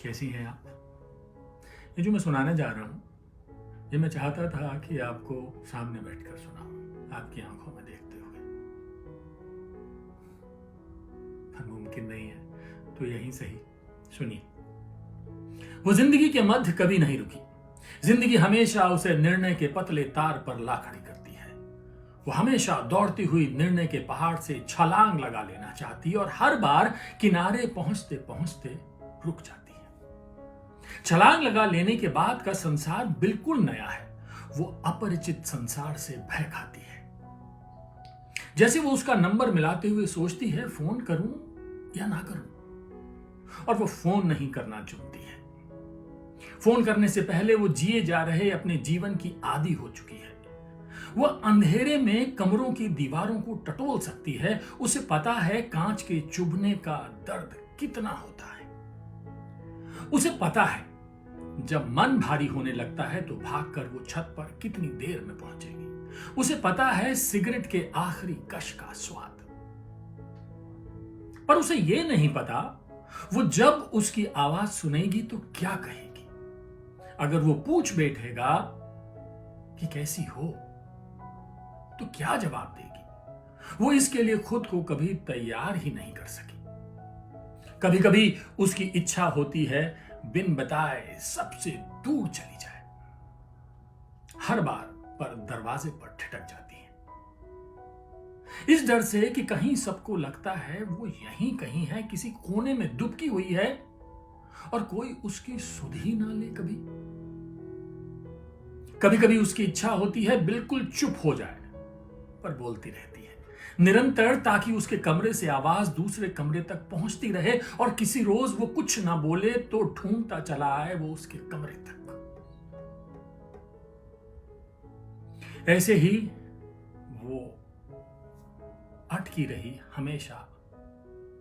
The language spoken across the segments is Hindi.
कैसी हैं आप? ये जो मैं सुनाने जा रहा हूं, ये मैं चाहता था कि आपको सामने बैठकर सुनाऊं, आपकी आंखों में देखते हुए। पर मुमकिन नहीं है, तो यहीं सही सुनिए। वो जिंदगी के मध्य कभी नहीं रुकी। जिंदगी हमेशा उसे निर्णय के पतले तार पर ला खड़ी करती है। वो हमेशा दौड़ती हुई निर्णय के पहाड़ से छलांग लगा लेना चाहती है और हर बार किनारे पहुंचते पहुंचते रुक जाती है। छलांग लगा लेने के बाद का संसार बिल्कुल नया है। वो अपरिचित संसार से भय खाती है। जैसे वो उसका नंबर मिलाते हुए सोचती है, फोन करूं या ना करूं, और वो फोन नहीं करना चुनती है। फोन करने से पहले वो जिए जा रहे अपने जीवन की आदी हो चुकी है। वो अंधेरे में कमरों की दीवारों को टटोल सकती है। उसे पता है कांच के चुभने का दर्द कितना होता है। उसे पता है जब मन भारी होने लगता है तो भागकर वो छत पर कितनी देर में पहुंचेगी। उसे पता है सिगरेट के आखिरी कश का स्वाद। पर उसे यह नहीं पता वो जब उसकी आवाज सुनेगी तो क्या कहेगी। अगर वो पूछ बैठेगा कि कैसी हो, तो क्या जवाब देगी। वो इसके लिए खुद को कभी तैयार ही नहीं कर सकी। कभी कभी उसकी इच्छा होती है बिन बताए सबसे दूर चली जाए। हर बार पर दरवाजे पर ठिठक जाती है, इस डर से कि कहीं सबको लगता है वो यहीं कहीं है, किसी कोने में दुबकी हुई है और कोई उसकी सुध ही ना ले। कभी कभी उसकी इच्छा होती है बिल्कुल चुप हो जाए, पर बोलती रहती है निरंतर, ताकि उसके कमरे से आवाज दूसरे कमरे तक पहुंचती रहे और किसी रोज वो कुछ ना बोले तो ढूंढता चला आए वो उसके कमरे तक। ऐसे ही वो अटकी रही हमेशा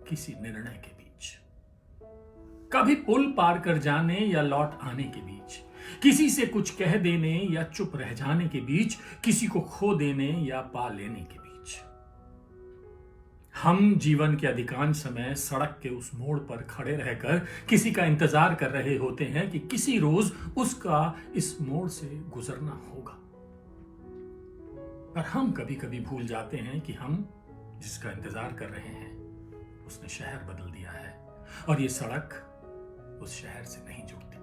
किसी निर्णय के बीच, कभी पुल पार कर जाने या लौट आने के बीच, किसी से कुछ कह देने या चुप रह जाने के बीच, किसी को खो देने या पा लेने के बीच। हम जीवन के अधिकांश समय सड़क के उस मोड़ पर खड़े रहकर किसी का इंतजार कर रहे होते हैं कि किसी रोज उसका इस मोड़ से गुजरना होगा। पर हम कभी कभी भूल जाते हैं कि हम जिसका इंतजार कर रहे हैं उसने शहर बदल दिया है और ये सड़क उस शहर से नहीं जुड़ती।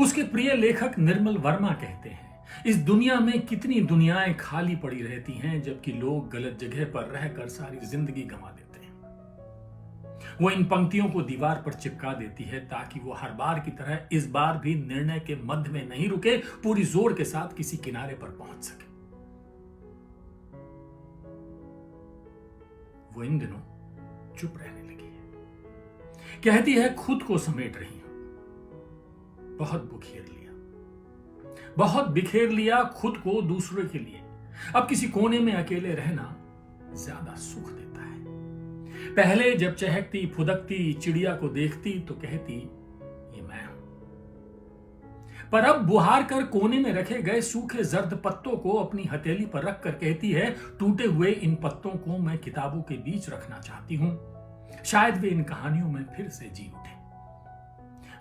उसके प्रिय लेखक निर्मल वर्मा कहते हैं, इस दुनिया में कितनी दुनियाएं खाली पड़ी रहती हैं जबकि लोग गलत जगह पर रहकर सारी जिंदगी गंवा देते हैं। वो इन पंक्तियों को दीवार पर चिपका देती है ताकि वो हर बार की तरह इस बार भी निर्णय के मध्य में नहीं रुके, पूरी जोर के साथ किसी किनारे पर पहुंच सके। वो इन दिनों चुप रहने लगी है। कहती है खुद को समेट रही हूं, बहुत बिखेर लिया खुद को दूसरे के लिए। अब किसी कोने में अकेले रहना ज्यादा सुख देता है। पहले जब चहकती फुदकती चिड़िया को देखती तो कहती ये मैं हूं, पर अब बुहार कर कोने में रखे गए सूखे जर्द पत्तों को अपनी हथेली पर रखकर कहती है टूटे हुए इन पत्तों को मैं किताबों के बीच रखना चाहती हूं, शायद वे इन कहानियों में फिर से जी उठे।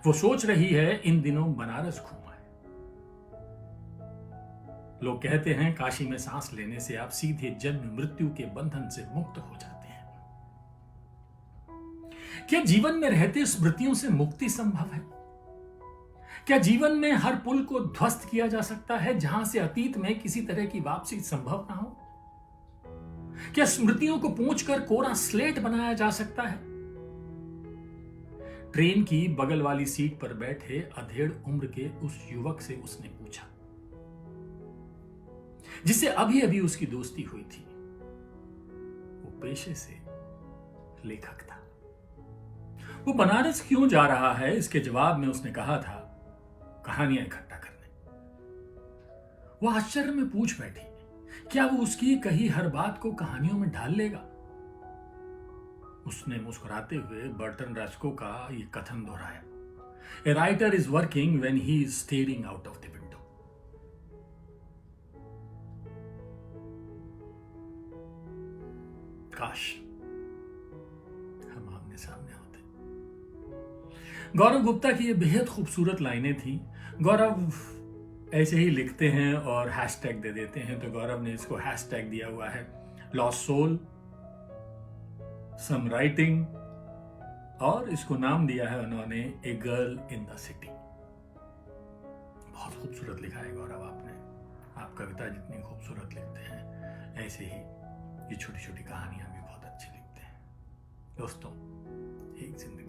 वो सोच रही है इन दिनों बनारस घूमा है। लोग कहते हैं काशी में सांस लेने से आप सीधे जन्म मृत्यु के बंधन से मुक्त हो जाते हैं। क्या जीवन में रहते स्मृतियों से मुक्ति संभव है? क्या जीवन में हर पुल को ध्वस्त किया जा सकता है जहां से अतीत में किसी तरह की वापसी संभव ना हो? क्या स्मृतियों को पोंछकर कोरा स्लेट बनाया जा सकता है? ट्रेन की बगल वाली सीट पर बैठे अधेड़ उम्र के उस युवक से उसने पूछा, जिससे अभी अभी उसकी दोस्ती हुई थी। वो पेशे से लेखक था। वो बनारस क्यों जा रहा है, इसके जवाब में उसने कहा था कहानियां इकट्ठा करने। वो आश्चर्य में पूछ बैठी, क्या वो उसकी कही हर बात को कहानियों में ढाल लेगा? उसने मुस्कुराते हुए बर्टन रास्को का यह कथन दोहराया, a writer is working when he is steering out of the window. काश हम आमने सामने होते। गौरव गुप्ता की ये बेहद खूबसूरत लाइनें थी। गौरव ऐसे ही लिखते हैं और हैशटैग दे देते हैं, तो गौरव ने इसको हैशटैग दिया हुआ है लॉस्ट सोल, सम राइटिंग, और इसको नाम दिया है उन्होंने a girl in the city. बहुत खूबसूरत लिखा है गौरव आपने। आप कविता जितनी खूबसूरत लिखते हैं, ऐसे ही ये छोटी छोटी कहानियां भी बहुत अच्छी लिखते हैं। दोस्तों, एक जिंदगी